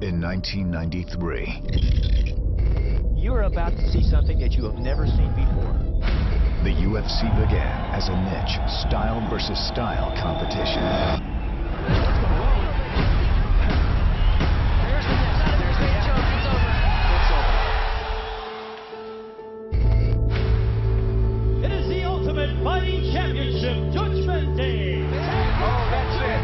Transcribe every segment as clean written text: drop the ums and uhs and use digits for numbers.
In 1993, You're about to see something that you have never seen before. the UFC began as a niche style versus style competition. It is the Ultimate Fighting Championship Judgment Day. Oh, that's it.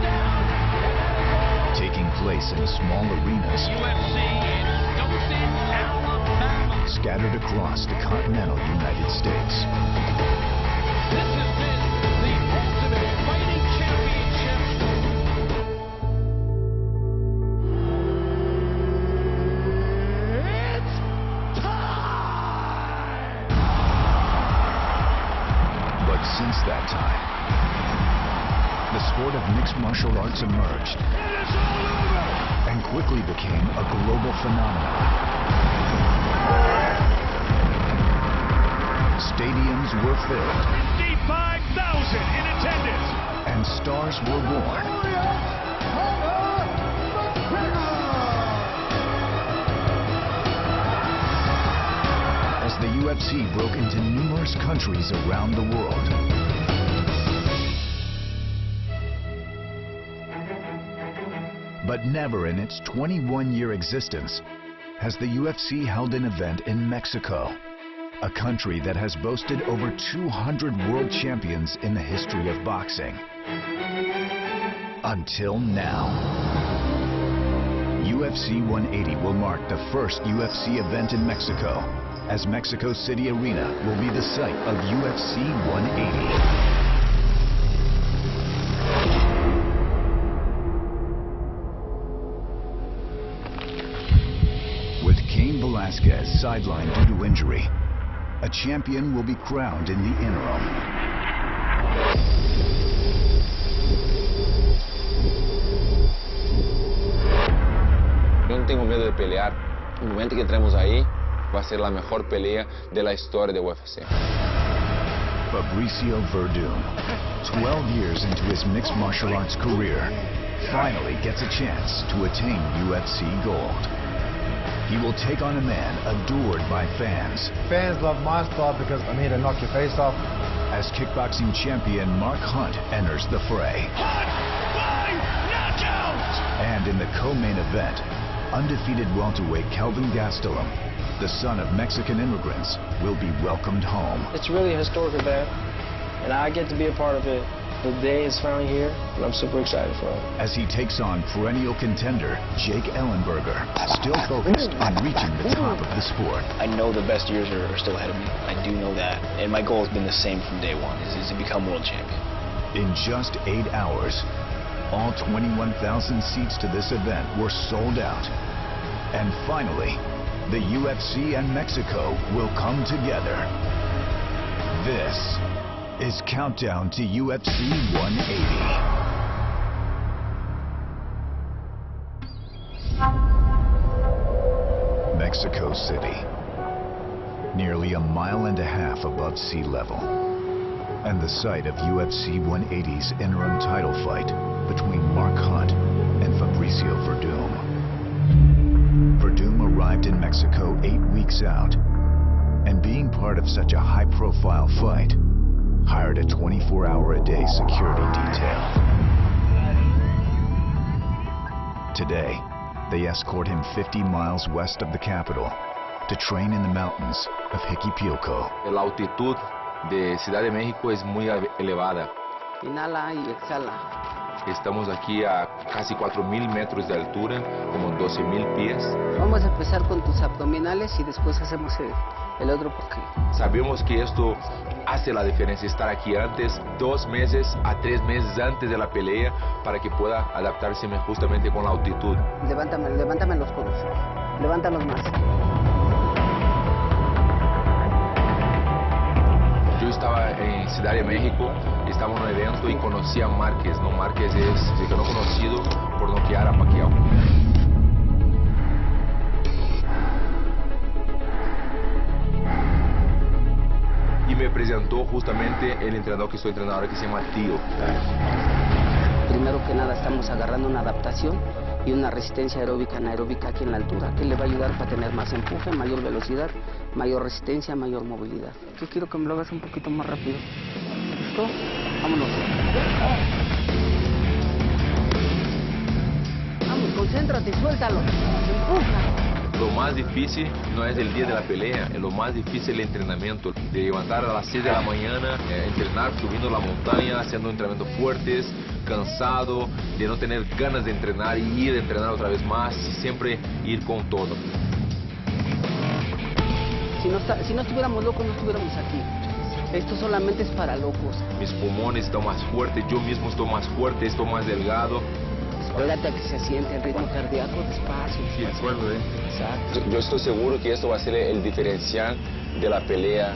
Taking place in small arenas UFC in Dothan, Alabama. scattered across the continental United States. This has been the Ultimate Fighting Championship. It's time! But since that time, the sport of mixed martial arts emerged It is all over! and quickly became a global phenomenon. Stadiums were filled 55,000 in attendance. and stars were born. As the UFC broke into numerous countries around the world. But never in its 21-year existence has the UFC held an event in Mexico, a country that has boasted over 200 world champions in the history of boxing. Until now. UFC 180 will mark the first UFC event in Mexico, as Mexico City Arena will be the site of UFC 180. With Cain Velasquez sidelined due to injury, a champion will be crowned in the interim. Yo no tengo miedo de pelear. El momento que entremos ahí va a ser la mejor pelea de la historia de UFC. Fabricio Werdum, 12 years into his mixed martial arts career, finally gets a chance to attain UFC gold. He will take on a man adored by fans. Fans love my style because I'm here to knock your face off. As kickboxing champion Mark Hunt enters the fray. Hunt by knockout! And in the co-main event, undefeated welterweight Kelvin Gastelum, the son of Mexican immigrants, will be welcomed home. It's really a historic event, and I get to be a part of it. The day is finally here, and I'm super excited for it. As he takes on perennial contender Jake Ellenberguer, still focused on reaching the top of the sport. I know the best years are still ahead of me. I do know that, and my goal has been the same from day one, is to become world champion. In just 8 hours, all 21,000 seats to this event were sold out. And finally, the UFC and Mexico will come together. This is Countdown to UFC 180. Mexico City, nearly a mile and a half above sea level, and the site of UFC 180's interim title fight between Mark Hunt and Fabricio Werdum. Werdum arrived in Mexico 8 weeks out, and being part of such a high-profile fight, hired a 24-hour-a-day security detail. Today, they escort him 50 miles west of the capital to train in the mountains of Jiquipilco. La altitud de Ciudad de México es muy elevada. Inhala y exhala. Estamos aquí a casi 4,000 metros de altura, como 12,000 pies. Vamos a empezar con tus abdominales y después hacemos el otro porque Sabemos que esto hace la diferencia, estar aquí antes, 2 meses a 3 meses antes de la pelea, para que pueda adaptarse justamente con la altitud. levántame los codos. Levántalos más. Yo estaba en Ciudad de México, estaba en un evento y conocí a Márquez. No, Márquez se quedó conocido por noquear a Pacquiao. Y me presentó justamente el entrenador que estoy entrenando ahora, que se llama Tío. Primero que nada estamos agarrando una adaptación y una resistencia aeróbica anaeróbica aquí en la altura, que le va a ayudar para tener más empuje, mayor velocidad, mayor resistencia, mayor movilidad. Yo quiero que me lo hagas un poquito más rápido. ¿Listo? Vámonos. Vamos, concéntrate, suéltalo, empuja. Lo más difícil no es el día de la pelea, lo más difícil es el entrenamiento. De levantar a las 6 de la mañana, entrenar subiendo la montaña, haciendo entrenamientos fuertes, cansado, de no tener ganas de entrenar y ir a entrenar otra vez más, siempre ir con todo. Si no estuviéramos locos, no estuviéramos aquí. Esto solamente es para locos. Mis pulmones están más fuertes, yo mismo estoy más fuerte, estoy más delgado. Espérate a que se siente el ritmo cardíaco, despacio. Sí, el suelo, Exacto. Yo estoy seguro que esto va a ser el diferencial de la pelea.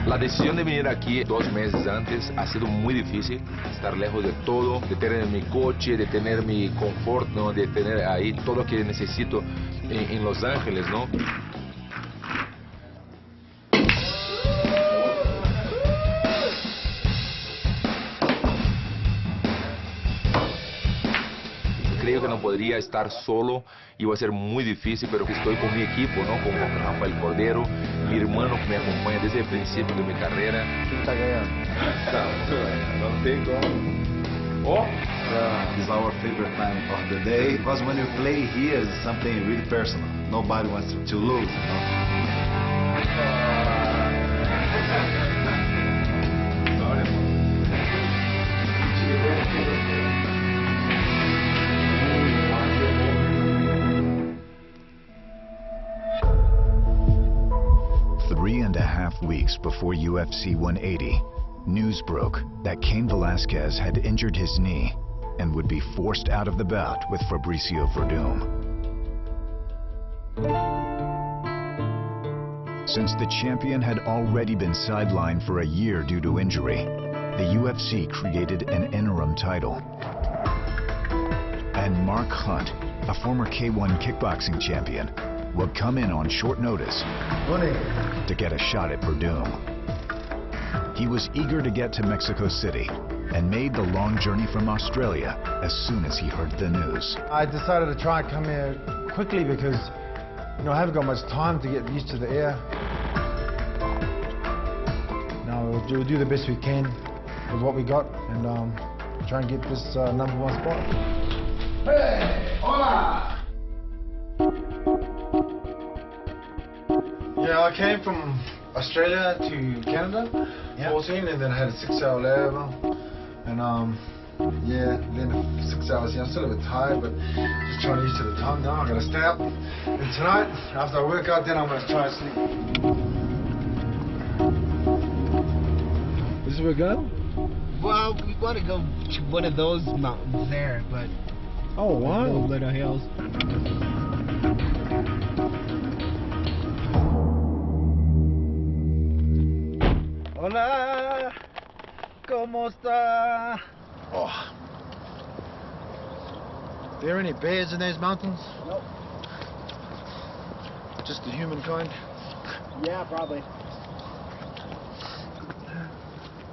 La decisión de venir aquí 2 meses antes ha sido muy difícil, estar lejos de todo, de tener mi coche, de tener mi confort, ¿no? De tener ahí todo lo que necesito en Los Ángeles, ¿no? Creo que no podría estar solo, iba a ser muy difícil, pero que estoy con mi equipo, ¿no? Con Rafael Cordero, mi hermano que me acompaña desde el principio de mi carrera. It's our favorite time of the day because when you play here, it's something really personal. Nobody wants to lose. You know? 3.5 weeks before UFC 180, news broke that Cain Velasquez had injured his knee and would be forced out of the bout with Fabricio Werdum. Since the champion had already been sidelined for a year due to injury, the UFC created an interim title. And Mark Hunt, a former K1 kickboxing champion, will come in on short notice to get a shot at Werdum. He was eager to get to Mexico City and made the long journey from Australia as soon as he heard the news. I decided to try and come here quickly because, you know, I haven't got much time to get used to the air. Now we'll do the best we can with what we got and try and get this #1 spot. Hey, hola! Yeah, I came from Australia to Canada, 14, and then I had a 6-hour layover. And yeah, then 6 hours. Yeah, I'm still a bit tired, but just trying to get used to the time now. I gotta stay up. And tonight, after I work out, then I'm gonna try and sleep. This is where we go? Well, we want to go to one of those mountains there, but Oh wow! little hills. Hola, ¿cómo está? Oh. Are there any bears in those mountains? Nope. Just the humankind? Yeah, probably.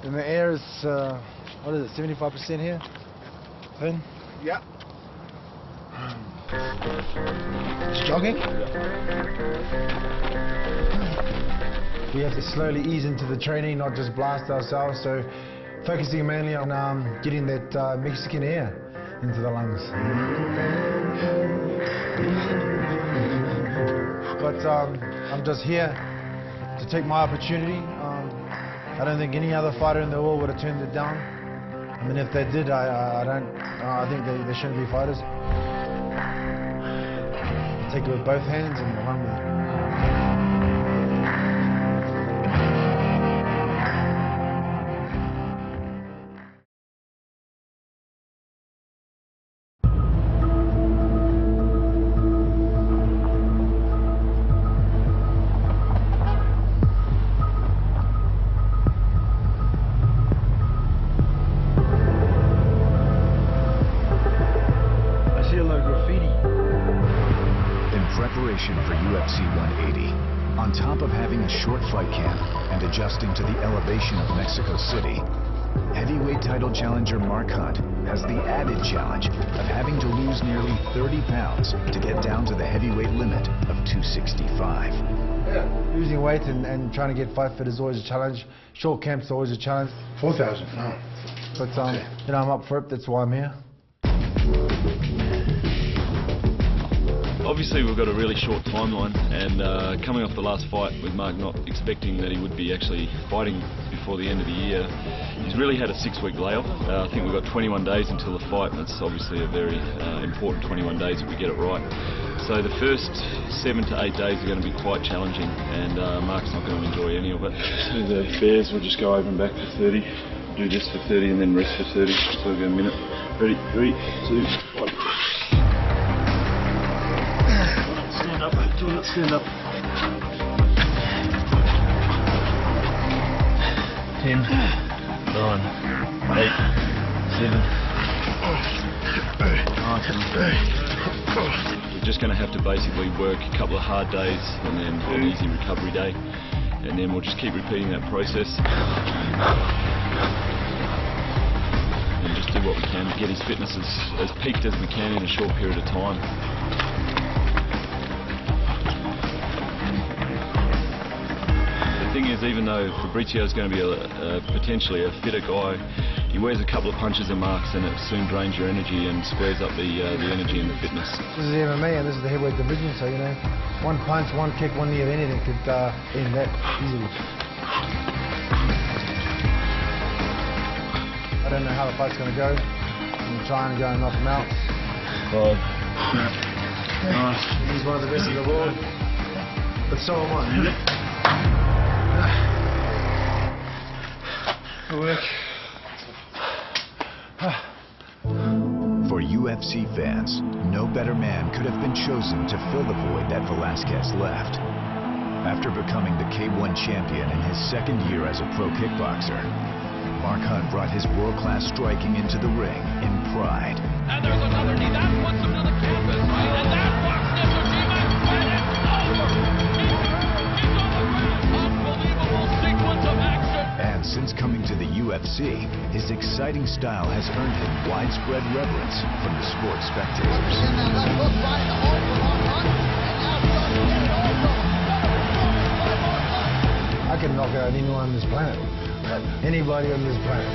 And the air is, what is it, 75% here? Thin? Yeah. Just jogging? We have to slowly ease into the training, not just blast ourselves, so focusing mainly on getting that Mexican air into the lungs. But I'm just here to take my opportunity. I don't think any other fighter in the world would have turned it down. I mean, if they did, I think they shouldn't be fighters. Take it with both hands and run with it. top of having a short fight camp and adjusting to the elevation of Mexico City, heavyweight title challenger Mark Hunt has the added challenge of having to lose nearly 30 pounds to get down to the heavyweight limit of 265. Yeah, losing weight and trying to get fight fit is always a challenge. Short camp's always a challenge. 4,000. Oh. But you know, I'm up for it. That's why I'm here. Obviously we've got a really short timeline, and coming off the last fight with Mark, not expecting that he would be actually fighting before the end of the year, he's really had a 6-week layoff. I think we've got 21 days until the fight, and that's obviously a very important 21 days if we get it right. So the first 7 to 8 days are going to be quite challenging, and Mark's not going to enjoy any of it. So the bears will just go over and back for 30, do this for 30 and then rest for 30, so we'll go a minute. Ready, 3, 2, 1. Stand up, do not stand up. 10, 9, 8, 7. We're just going to have to basically work a couple of hard days and then an easy recovery day, and then we'll just keep repeating that process and just do what we can to get his fitness as peaked as we can in a short period of time. The thing is, even though Fabricio is going to be potentially a fitter guy, he wears a couple of punches and marks, and it soon drains your energy and squares up the energy and the fitness. This is MMA, and this is the heavyweight division, so you know, one punch, one kick, one knee of anything could end that easily. I don't know how the fight's going to go. I'm trying to go and knock him out. 5. Nice. He's one of the best in the world, but so am I. Good work. For UFC fans, no better man could have been chosen to fill the void that Velasquez left. After becoming the K1 champion in his second year as a pro kickboxer, Mark Hunt brought his world-class striking into the ring in pride. And there's another knee. That puts him to the canvas, right? And that walks into T-Max, and it's over. He's on the ground. Unbelievable sequence of action. And since coming to the UFC, his exciting style has earned him widespread reverence from the sports spectators. I can knock out anyone on this planet. Anybody on this planet.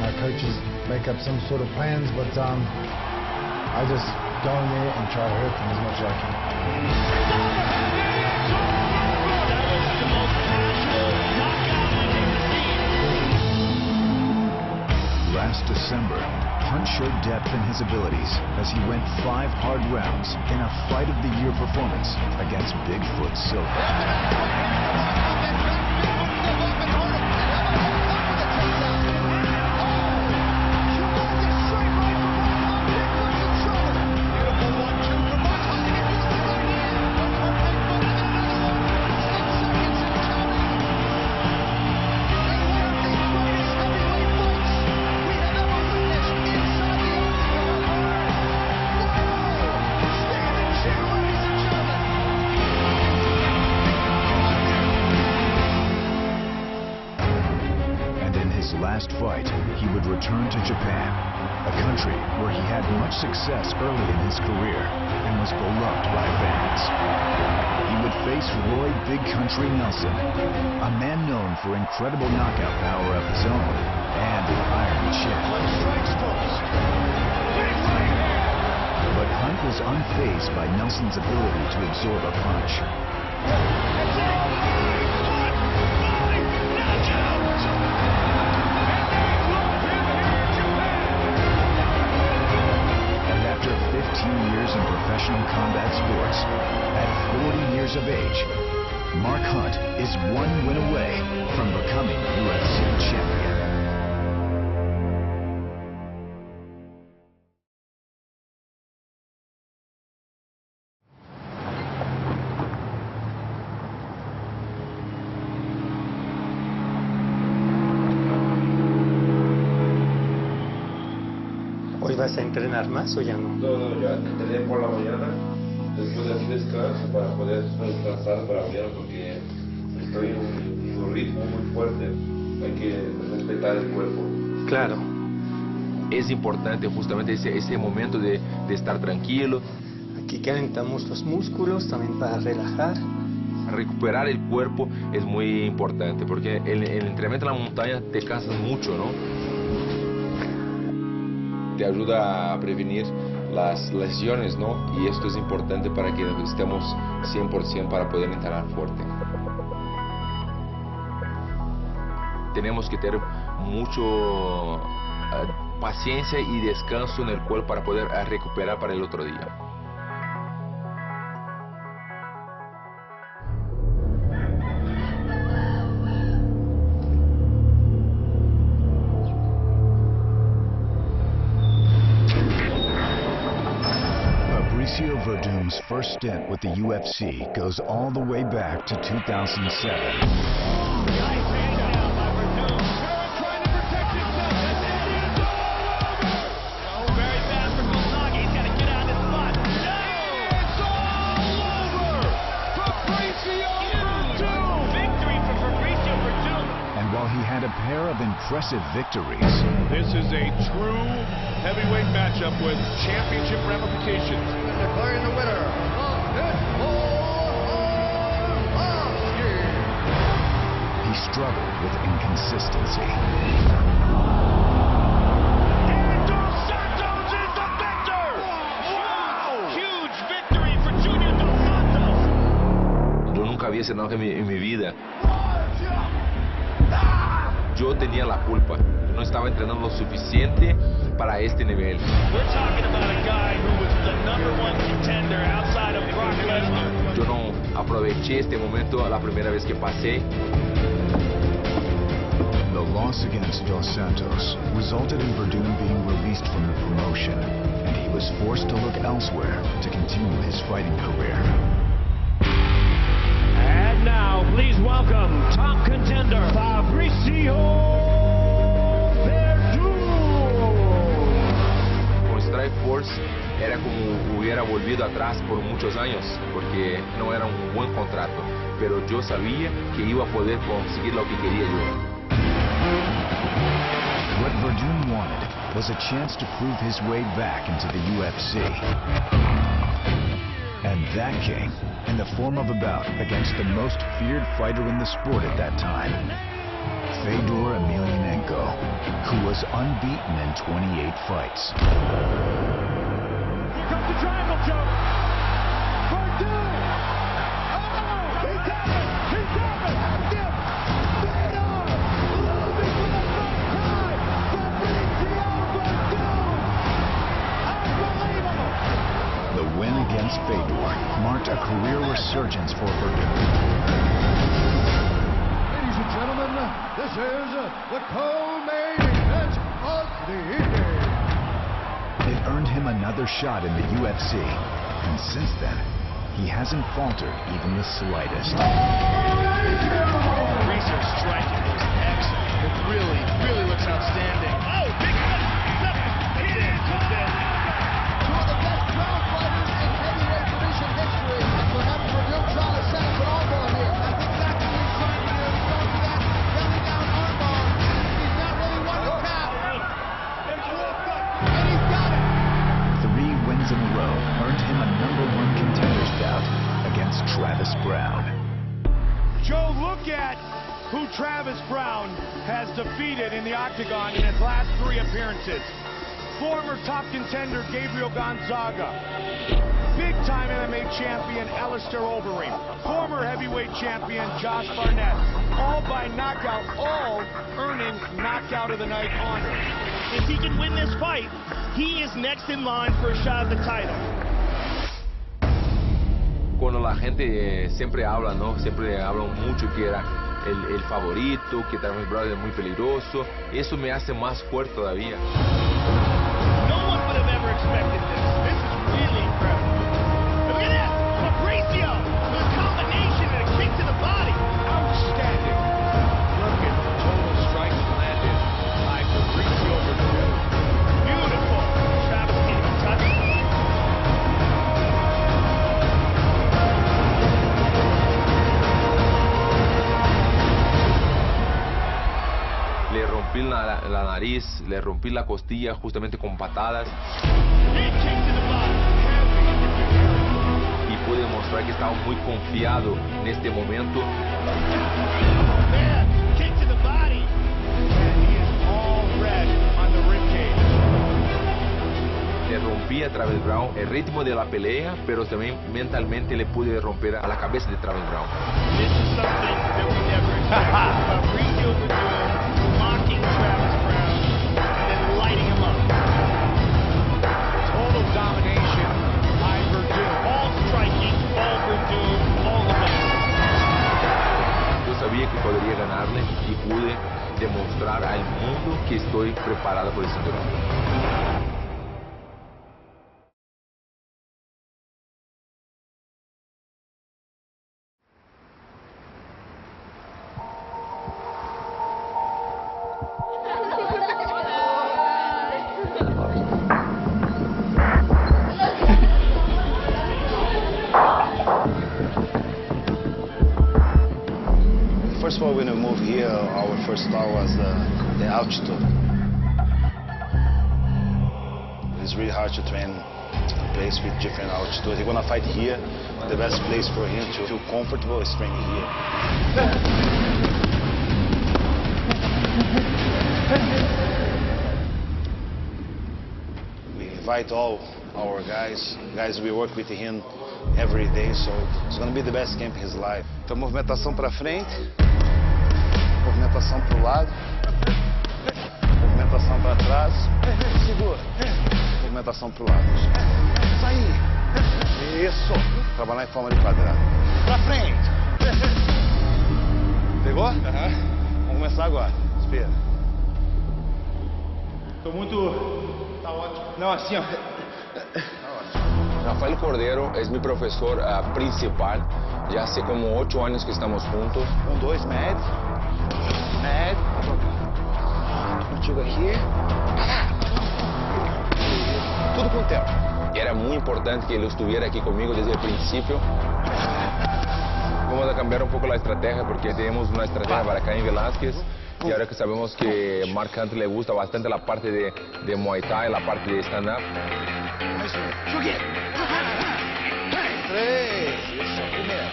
My coaches make up some sort of plans, but I just go in there and try to hurt them as much as I can. Last December, Hunt showed depth in his abilities as he went 5 hard rounds in a Fight of the Year performance against Bigfoot Silva. Last fight, he would return to Japan, a country where he had much success early in his career and was beloved by fans. He would face Roy Big Country Nelson, a man known for incredible knockout power of his own and an iron chin. But Hunt was unfazed by Nelson's ability to absorb a punch. After 15 years in professional combat sports, at 40 years of age, Mark Hunt is 1 win away from becoming UFC champion. vas a entrenar más o ya no? No, ya entrené por la mañana, después de aquí descanso para poder descansar para mañana porque estoy en un ritmo muy fuerte. Hay que respetar el cuerpo. Claro. Es importante justamente ese momento de estar tranquilo. Aquí calentamos los músculos también para relajar. Recuperar el cuerpo es muy importante porque el entrenamiento en la montaña te cansas mucho, ¿no? Te ayuda a prevenir las lesiones, ¿no? Y esto es importante para que estemos 100% para poder entrenar fuerte. Tenemos que tener mucho paciencia y descanso en el cuerpo para poder recuperar para el otro día. Fabricio Werdum's first stint with the UFC goes all the way back to 2007. He had a pair of impressive victories. This is a true heavyweight matchup with championship ramifications. Declaring the winner of this He struggled with inconsistency. And Dos Santos is the victor! Wow! Huge victory for Junior Dos Santos! Yo nunca había cenado en mi vida. Yo tenía la culpa, no estaba entrenando lo suficiente para este nivel. Yo no aproveché este momento la primera vez que pasé. The loss against Dos Santos resulted in Werdum being released from the promotion, and he was forced to look elsewhere to continue his fighting career. And now, please welcome top contender Fabricio Werdum. Con Strike Force era como hubiera volvido atrás por muchos años, porque no era un buen contrato, pero yo sabía que iba a poder conseguir lo que quería yo. What Werdum wanted was a chance to prove his way back into the UFC. And that came in the form of a bout against the most feared fighter in the sport at that time, Fedor Emelianenko, who was unbeaten in 28 fights. Here comes the triangle choke. Werdum! Oh, he got it! He got it! Fedor losing for the first time! Fabricio Werdum! Unbelievable! The win against Fedor marked a career resurgence for Werdum. Ladies and gentlemen, this is the co-main event of the evening. It earned him another shot in the UFC, and since then, he hasn't faltered even the slightest. Fabricio's striking is excellent. It really looks outstanding. Oh, big left. It is Two of the best ground fighters in heavyweight division history. That's what happened for Werdum trying to set up an armbar here. That's exactly what he's trying to do. He's going for that belly down armbar. He's not really one to tap. And he's got it. 3 wins in a row earned him a #1 contenders bout against Travis Brown. Joe, look at who Travis Brown has defeated in the octagon in his last 3 appearances. Former top contender Gabriel Gonzaga, big-time MMA champion Alistair Overeem, former heavyweight champion Josh Barnett, all by knockout, all earning knockout of the night honor. If he can win this fight, he is next in line for a shot at the title. Cuando la gente siempre habla, ¿no? Siempre hablan mucho que era el favorito, que Travis Brown es muy peligroso. Eso me hace más fuerte todavía. No one would have ever expected this. This is really incredible. Look at this! Fabricio with a combination and a kick to the body. Outstanding. Look at the total strikes landed by Fabricio Werdum. Beautiful. nariz, le rompí la costilla justamente con patadas. Y pude demostrar que estaba muy confiado en este momento. Le rompí a Travis Brown el ritmo de la pelea, pero también mentalmente le pude romper a la cabeza de Travis Brown. This is something that we never expected. Fabricio mocking Travis Brown and then lighting him up. Total domination by Werdum. All striking, all Werdum, all the best. Yo sabía que podría ganarle y pude demostrar al mundo que estoy preparado por el cinturón. First of all, when we moved here, our first thought was the altitude. It's really hard to train a place with different altitude. He's gonna fight here. The best place for him to feel comfortable is training here. We invite all our guys we work with him every day, so it's gonna be the best camp in his life. Então, movimentação para frente, movimentação para o lado, movimentação para trás, segura, movimentação para o lado. Isso aí. Isso. Trabalhar em forma de quadrado. Para frente. Pegou? Vamos começar agora. Espera. Tô muito... Tá ótimo. Não, assim, ó. Rafael Cordeiro es mi profesor principal. Ya hace como 8 años que estamos juntos. 1, 2, médio. Médio. Contigo aqui. Tudo com o tempo. Era muy importante que él estuviera aquí conmigo desde el principio. Vamos a cambiar un poco la estrategia porque tenemos una estrategia para Caín Velázquez. Y ahora que sabemos que Mark Hunt le gusta bastante la parte de Muay Thai, la parte de stand-up. Isso, primeiro. Primeiro.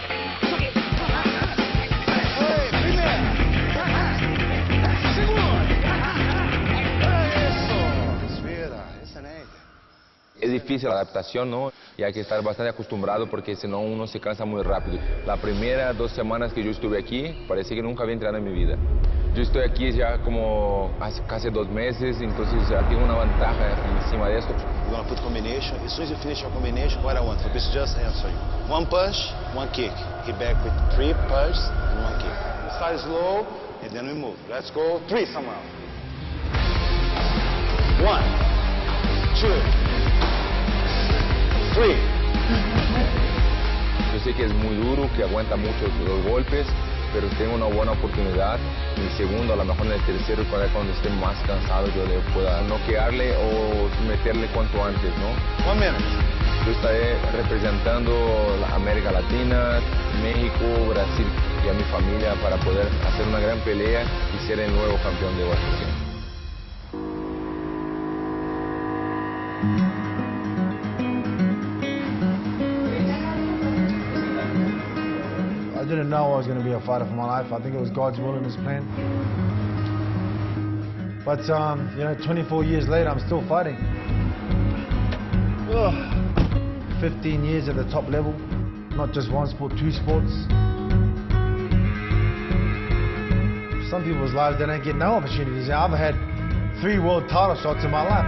Segundo. Isso. Respira. Excelente. Es difícil la adaptación, ¿no? Y hay que estar bastante acostumbrado porque si no uno se cansa muy rápido. La primera 2 semanas que yo estuve aquí, parecía que nunca había entrenado en mi vida. Yo estoy aquí ya como hace casi 2 meses, entonces ya tengo una ventaja encima de esto. We're gonna put combination. As soon as you finish your combination, what I want, Fabricio, just answer you. 1 punch, 1 kick. Hit back with 3 punches and 1 kick. Start slow, and then we move. Let's go 3 somehow. 1, 2, 3. Yo sé que es muy duro, que aguanta mucho los golpes, pero tengo una buena oportunidad. En el segundo, a lo mejor en el tercero, cuando esté más cansado, yo le pueda noquearle o meterle cuanto antes, ¿no? 1 minute. Yo estaré representando la América Latina, México, Brasil y a mi familia para poder hacer una gran pelea y ser el nuevo campeón de UFC. I didn't know I was going to be a fighter for my life. I think it was God's will and His plan. But, you know, 24 years later, I'm still fighting. 15 years at the top level, not just one sport, 2 sports. Some people's lives, they don't get no opportunities. I've had 3 world title shots in my life.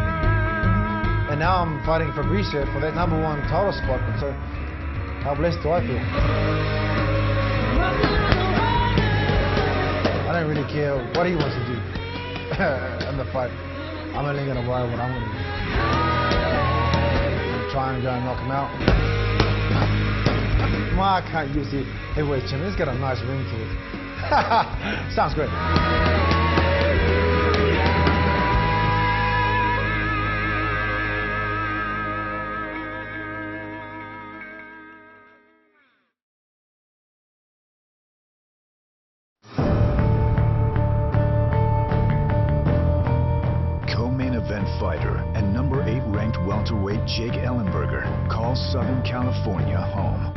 And now I'm fighting Fabricio for that #1 title spot. And so, how blessed do I feel? I don't really care what he wants to do in the fight. I'm only going to worry what I'm going to do. I'm trying to go and knock him out. I can't use the heavyweight champion. It's got a nice ring to it. Sounds great. Jake Ellenberguer calls Southern California home.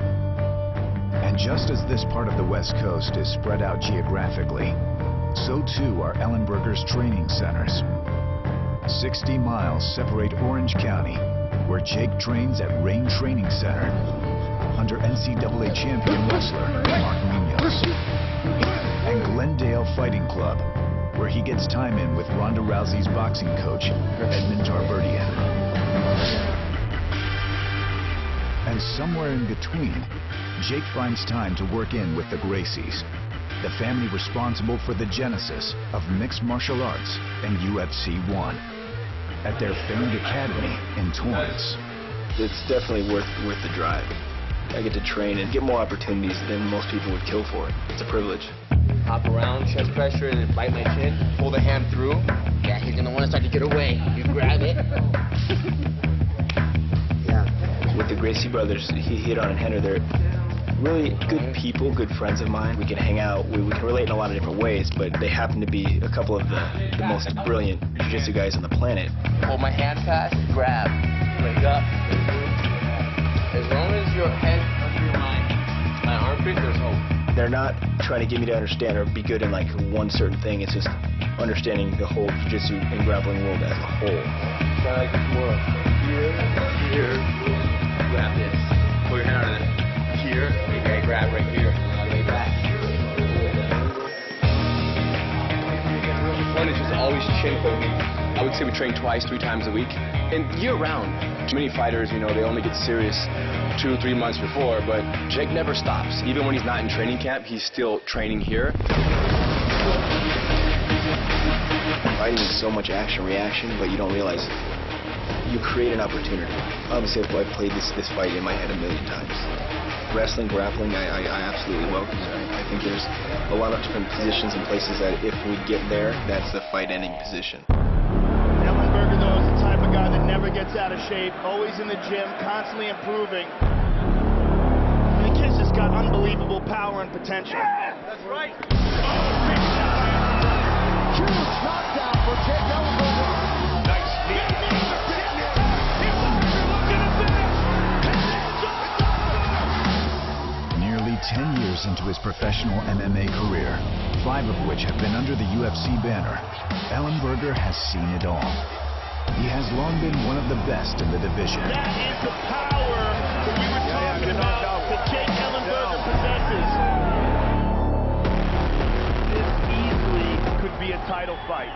And just as this part of the West Coast is spread out geographically, so too are Ellenberger's training centers. 60 miles separate Orange County, where Jake trains at Rain Training Center under NCAA champion wrestler Mark Munoz, and Glendale Fighting Club, where he gets time in with Ronda Rousey's boxing coach, Edmond Tarverdian. And somewhere in between, Jake finds time to work in with the Gracies, the family responsible for the genesis of mixed martial arts and UFC 1, at their famed academy in Torrance. It's definitely worth the drive. I get to train and get more opportunities than most people would kill for it. It's a privilege. Hop around, chest pressure, and then bite my chin, pull the hand through. Yeah, he's gonna want to start to get away. You grab it. Yeah. With the Gracie brothers, he hit on it, Henry. They're really good people, good friends of mine. We can hang out, we can relate in a lot of different ways, but they happen to be a couple of the most brilliant jiu-jitsu guys on the planet. Hold my hand fast, grab, leg up. As long as your head under my armpit, there's hope. They're not trying to get me to understand or be good in like one certain thing. It's just understanding the whole jiu-jitsu and grappling world as a whole. So I like more here, grab this, pull your hand on it. Here, maybe I grab right here, and on the way back. One is just always chin poking. I would say we train twice, 3 times a week, and year round. Too many fighters, you know, they only get serious 2 or 3 months before, but Jake never stops. Even when he's not in training camp, he's still training here. Fighting is so much action-reaction, but you don't realize you create an opportunity. Obviously, I've played this fight in my head a million times. Wrestling, grappling, I absolutely welcome it. I think there's a lot of different positions and places that if we get there, that's the fight-ending position. Ellenberger, though, is the type of guy that never gets out of shape, always in the gym, constantly improving. And the kid's just got unbelievable power and potential. That's right. Huge knockdown for Jake Ellenberger. Nice knee. Nearly 10 years into his professional MMA career, 5 of which have been under the UFC banner, Ellenberger has seen it all. He has long been one of the best in the division. That is the power that we were talking about that Jake Ellenberger possesses. This easily could be a title fight.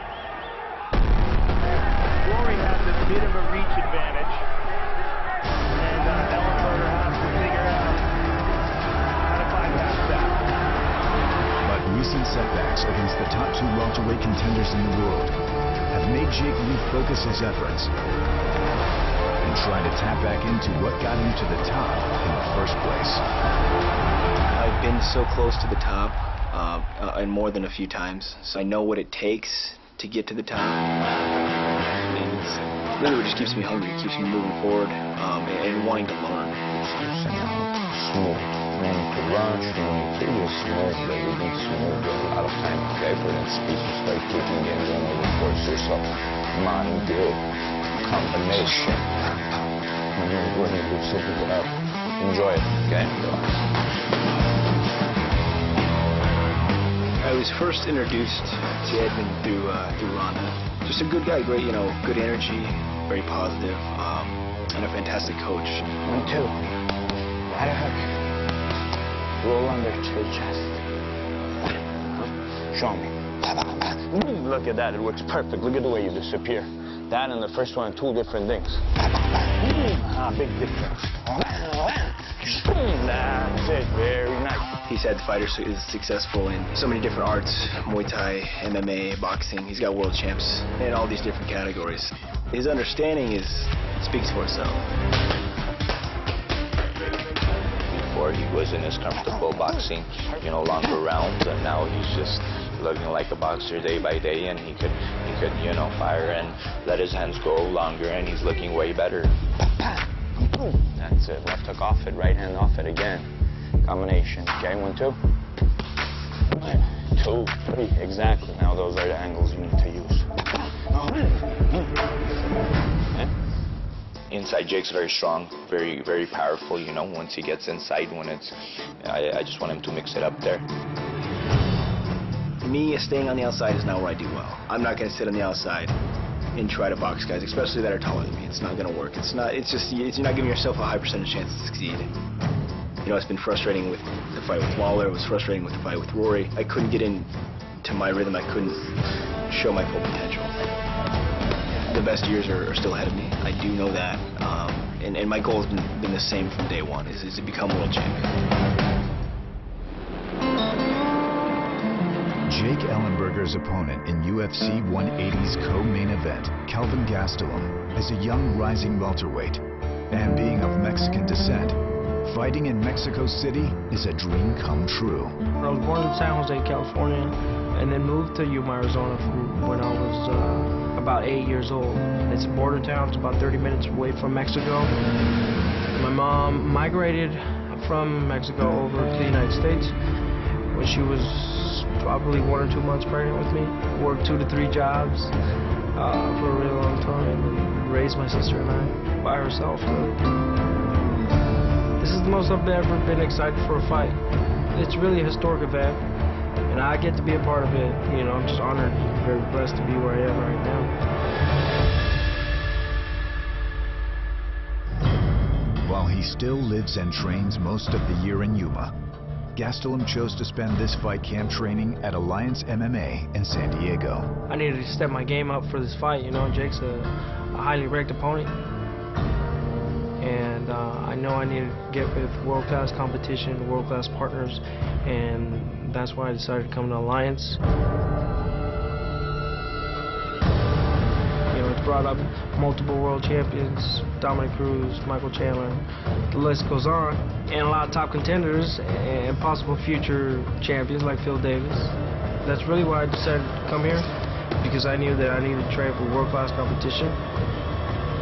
Rory has a bit of a reach advantage, and Ellenberger has to figure out how to bypass that. But recent setbacks against the top 2 welterweight contenders in the world have made Jake refocus his efforts and try to tap back into what got him to the top in the first place. I've been so close to the top, and more than a few times, so I know what it takes to get to the top. And it's really what just keeps me hungry, keeps me moving forward, and wanting to learn. Smooth. You don't need to rush, you don't need to be smooth, but you need smooth a lot of time, effort and speed to start kicking and then force yourself. Mind, good combination. When you sit it up, enjoy it, okay? I was first introduced to Edmond through Ronda. Just a good guy, great, you know, good energy, very positive, and a fantastic coach. 1, 2. Right hook. Roll under to the chest. Show me. Look at that, it works perfect. Look at the way you disappear. That and the first one, 2 different things. Big difference. That's it, very nice. He's had fighters who is successful in so many different arts, Muay Thai, MMA, boxing. He's got world champs in all these different categories. His understanding speaks for itself. Before he wasn't as comfortable boxing, you know, longer rounds, and now he's just looking like a boxer day by day, and he could, you know, fire and let his hands go longer, and he's looking way better. That's it. Left hook off it, right hand off it again. Combination. Okay, 1, 2. 1, 2, 3. Exactly. Now those are the angles you need to use. Inside, Jake's very strong, very, very powerful, you know, once he gets inside, when it's, I just want him to mix it up there. For me, staying on the outside is not where I do well. I'm not going to sit on the outside and try to box guys, especially that are taller than me. It's not going to work. It's not, it's just, you're not giving yourself a high percentage chance to succeed. You know, it's been frustrating with the fight with Lawler, it was frustrating with the fight with Rory. I couldn't get into my rhythm, I couldn't show my full potential. The best years are still ahead of me, I do know that. And my goal has been the same from day one, is to become world champion. Jake Ellenberger's opponent in UFC 180's co-main event, Kelvin Gastelum, is a young rising welterweight. And being of Mexican descent, fighting in Mexico City is a dream come true. I was born in San Jose, California, and then moved to Yuma, Arizona from when I was about 8 years old. It's a border town, it's about 30 minutes away from Mexico. My mom migrated from Mexico over to the United States when she was probably 1 or 2 months pregnant with me. Worked 2 to 3 jobs for a really long time and raised my sister and I by herself. This is the most I've ever been excited for a fight. It's really a historic event, and I get to be a part of it. You know, I'm just honored and very blessed to be where I am right now. While he still lives and trains most of the year in Yuma, Gastelum chose to spend this fight camp training at Alliance MMA in San Diego. I needed to step my game up for this fight. You know, Jake's a highly ranked opponent. And I know I needed to get with world-class competition, world-class partners, and that's why I decided to come to Alliance. You know, it's brought up multiple world champions, Dominic Cruz, Michael Chandler, the list goes on, and a lot of top contenders and possible future champions like Phil Davis. That's really why I decided to come here, because I knew that I needed to train for world-class competition,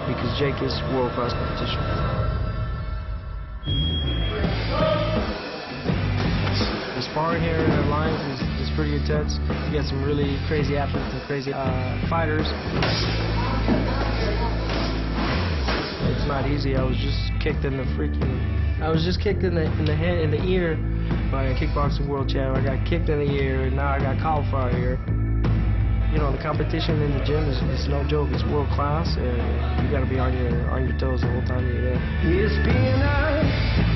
because Jake is world-class competition. The sparring here in Alliance is pretty intense. You got some really crazy athletes and crazy fighters. It's not easy. I was just kicked in the head, in the ear by a kickboxing world champ. I got kicked in the ear, and now I got cauliflower ear. You know, the competition in the gym is no joke. It's world class, and you got to be on your toes the whole time you're there. It's been a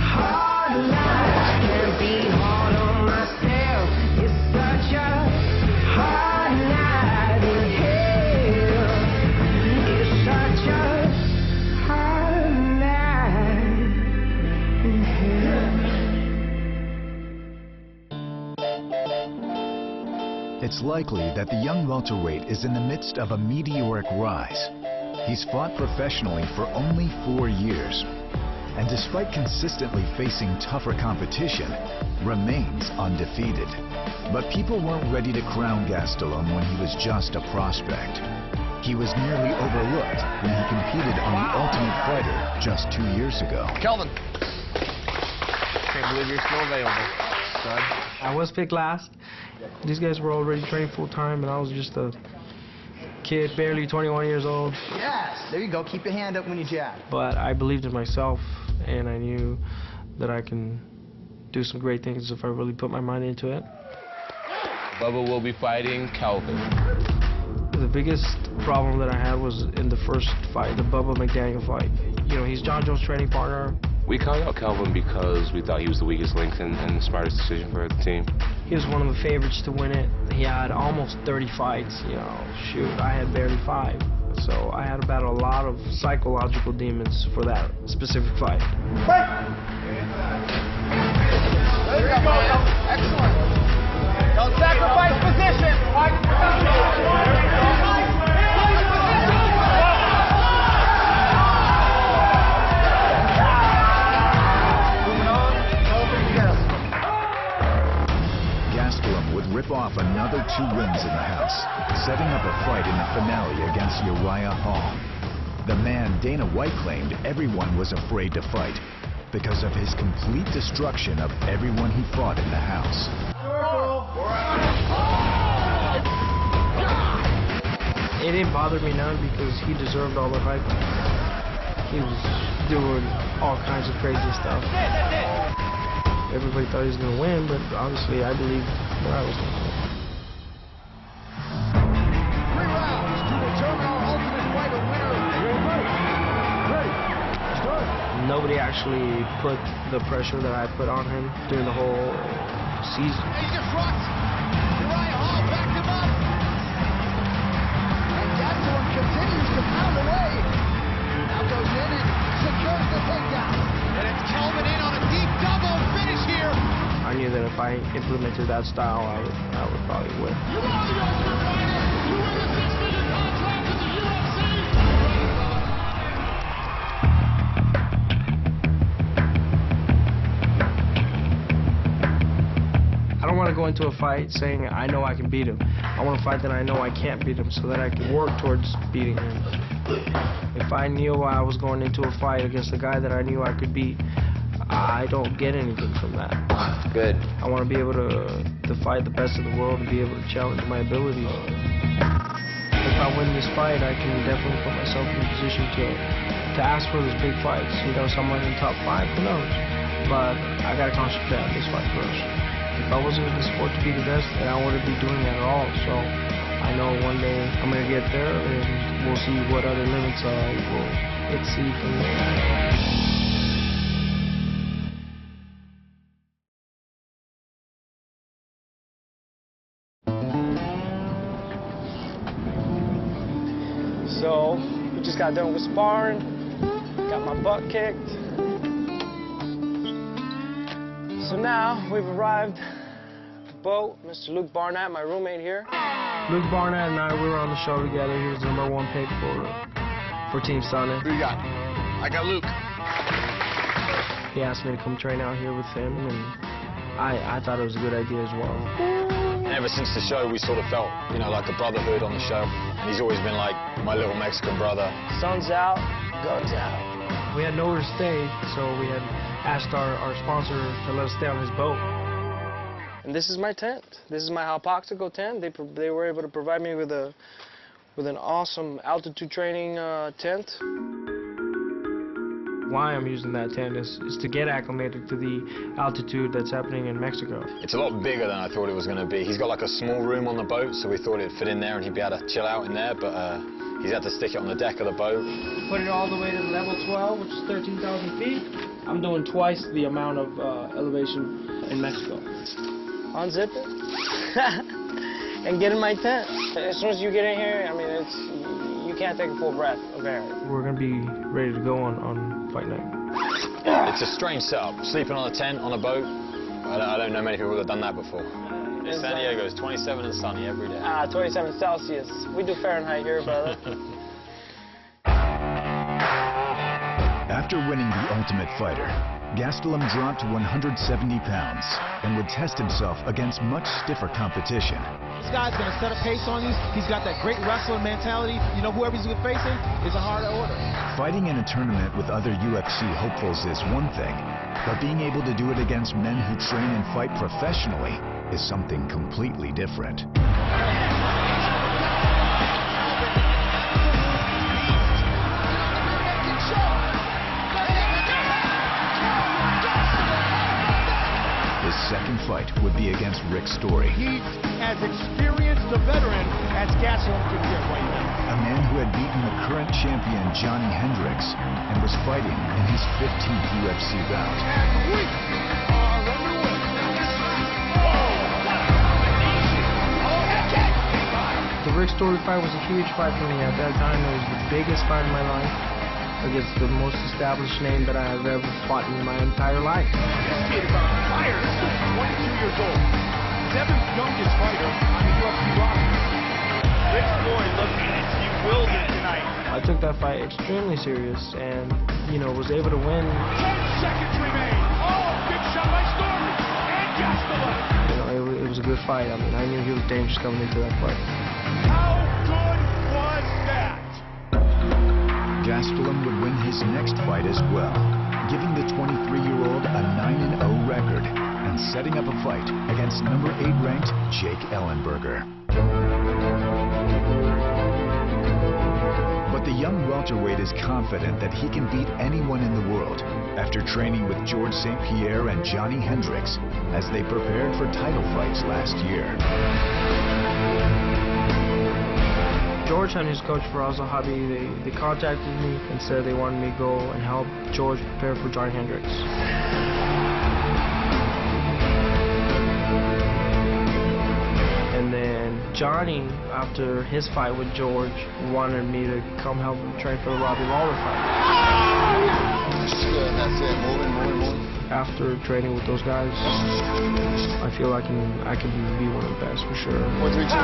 hard life, can't be hard on myself. It's such a hard night in hell. It's such a hard night in hell. It's likely that the young welterweight is in the midst of a meteoric rise. He's fought professionally for only 4 years, and despite consistently facing tougher competition, remains undefeated. But people weren't ready to crown Gastelum when he was just a prospect. He was nearly overlooked when he competed on The Ultimate Fighter just 2 years ago. Kelvin! Can't believe you're still available, stud. I was picked last. These guys were already trained full-time, and I was just a kid, barely 21 years old. Yes, there you go. Keep your hand up when you jab. But I believed in myself, and I knew that I can do some great things if I really put my mind into it. Bubba will be fighting Kelvin. The biggest problem that I had was in the first fight, the Bubba McDaniel fight. You know, he's John Jones' training partner. We called out Kelvin because we thought he was the weakest link and the smartest decision for the team. He was one of the favorites to win it. He had almost 30 fights, you know, shoot, I had barely 5. So I had to battle a lot of psychological demons for that specific fight. There you go. Excellent. Don't sacrifice position. Gastelum would rip off another 2 wins in the house, setting up a fight in the finale against Uriah Hall. The man Dana White claimed everyone was afraid to fight because of his complete destruction of everyone he fought in the house. It didn't bother me none because he deserved all the hype. He was doing all kinds of crazy stuff. Everybody thought he was going to win, but obviously I believed that I was going to win. 3 rounds to determine our Ultimate Fighter winner. Ready. Start. Nobody actually put the pressure that I put on him during the whole season. He just runs. Uriah Hall backed him up. And Gastelum continues to pound away. Now goes in and secures the takedown. And it's Kelvin in on a deep double finish here. I knew that if I implemented that style, I would probably win. You are the Ultimate Fighter. You win the $6 million contract with the UFC. I don't want to go into a fight saying I know I can beat him. I want to fight that I know I can't beat him so that I can work towards beating him. If I knew I was going into a fight against a guy that I knew I could beat, I don't get anything from that. Good. I want to be able to fight the best of the world and be able to challenge my abilities. If I win this fight, I can definitely put myself in a position to ask for those big fights. You know, someone in the top 5, who knows? But I got to concentrate on this fight first. If I wasn't in the sport to be the best, then I wouldn't be doing that at all. So I know one day I'm going to get there, and we'll see what other limits will exceed from there. So we just got done with sparring, got my butt kicked. So now we've arrived at the boat. Mr. Luke Barnett, my roommate here. Luke Barnett and I, we were on the show together. He was the #1 pick for Team Sunny. Who you got? I got Luke. He asked me to come train out here with him, and I thought it was a good idea as well. And ever since the show, we sort of felt, you know, like a brotherhood on the show. And he's always been like my little Mexican brother. Sun's out, guns out. We had nowhere to stay, so we had asked our sponsor to let us stay on his boat. And this is my tent. This is my Hypoxico tent. They were able to provide me with an awesome altitude training tent. Why I'm using that tent is to get acclimated to the altitude that's happening in Mexico. It's a lot bigger than I thought it was going to be. He's got like a small room on the boat, so we thought it'd fit in there and he'd be able to chill out in there, but he's had to stick it on the deck of the boat. Put it all the way to level 12, which is 13,000 feet. I'm doing twice the amount of elevation in Mexico. Unzip it and get in my tent. As soon as you get in here, I mean, you can't take a full breath of air. We're going to be ready to go on fight night. It's a strange setup. Sleeping on a tent on a boat. I don't know many people that have done that before. San Diego is 27 and sunny every day. 27 Celsius. We do Fahrenheit here, brother. After winning the Ultimate Fighter, Gastelum dropped 170 pounds and would test himself against much stiffer competition. This guy's going to set a pace on you. He's got that great wrestler mentality. You know, whoever he's facing is a harder order. Fighting in a tournament with other UFC hopefuls is one thing, but being able to do it against men who train and fight professionally is something completely different. His second fight would be against Rick Story. He's as experienced a veteran as Gastelum could get right now. A man who had beaten the current champion Johnny Hendricks and was fighting in his 15th UFC bout. And we are underway. The Rick Story fight was a huge fight for me. At that time, it was the biggest fight of my life against the most established name that I have ever fought in my entire life. This kid is on fire. He's 22 years old. 7th youngest fighter on the UFC roster. Rick Story looked bewildered tonight. I took that fight extremely serious and, you know, was able to win. 10 seconds remain. Oh, big shot by Story and Gastelum. You know, it was a good fight. I mean, I knew he was dangerous coming into that fight. How good was that? Gastelum would win his next fight as well, giving the 23-year-old a 9-0 record and setting up a fight against number 8 ranked Jake Ellenberguer. But the young welterweight is confident that he can beat anyone in the world after training with George St. Pierre and Johnny Hendricks as they prepared for title fights last year. George and his coach Fabricio, they contacted me and said they wanted me to go and help George prepare for Johnny Hendricks. And then Johnny, after his fight with George, wanted me to come help him train for the Robbie Lawler fight. That's it. Moving. After training with those guys, I feel I can be one of the best for sure. 1, 3, 2.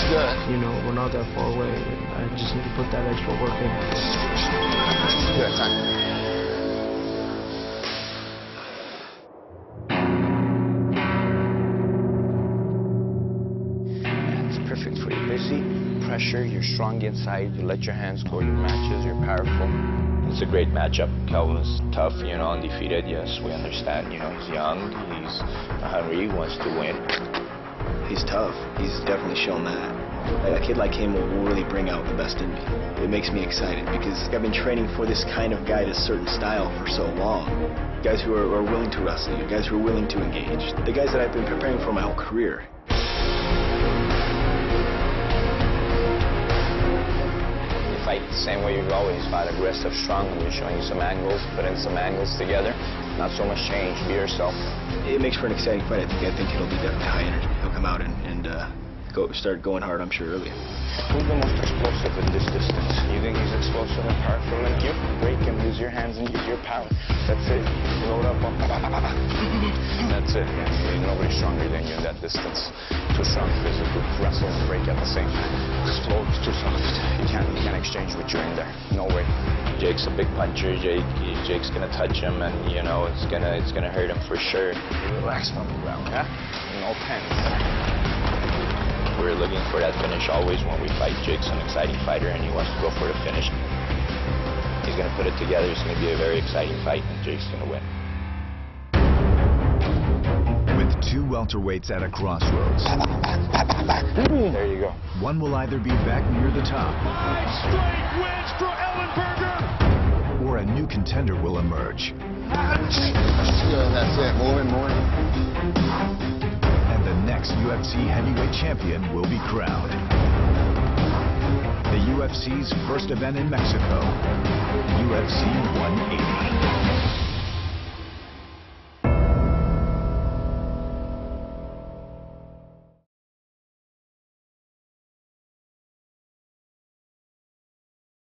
Good. You know, we're not that far away. I just need to put that extra work in. Good time. It's perfect for you. Busy, pressure, you're strong inside, you let your hands go your matches, you're powerful. It's a great matchup. Kelvin's tough, you know, undefeated, yes, we understand. You know, he's young, he's hungry, he wants to win. He's tough. He's definitely shown that. A kid like him will really bring out the best in me. It makes me excited because I've been training for this kind of guy, this certain style for so long. Guys who are willing to wrestle you, guys who are willing to engage. The guys that I've been preparing for my whole career. You fight the same way you've always fought, aggressive, strong. We're showing you some angles, put in some angles together. Not so much change, be yourself. It makes for an exciting fight. I think it'll be definitely high energy. He'll come out and start going hard, I'm sure, early. Who's the most explosive in this distance? You think he's explosive and powerful like you? Break him, use your hands and use your power. That's it. Load up on That's it. Yeah. Nobody's stronger than you in that distance. Too strong physically. Wrestle and break at the same time. Slow, it's too soft. You can't exchange what you're in there. No way. Jake's a big puncher. Jake's gonna touch him, and you know it's gonna hurt him for sure. Relax on the ground, huh? No tense. We're looking for that finish always when we fight. Jake's an exciting fighter and he wants to go for the finish. He's going to put it together. It's going to be a very exciting fight and Jake's going to win. With two welterweights at a crossroads. There you go. One will either be back near the top. 5 straight wins for Ellenberguer. Or a new contender will emerge. That's it. Moving. The next UFC heavyweight champion will be crowned. The UFC's first event in Mexico, UFC 180.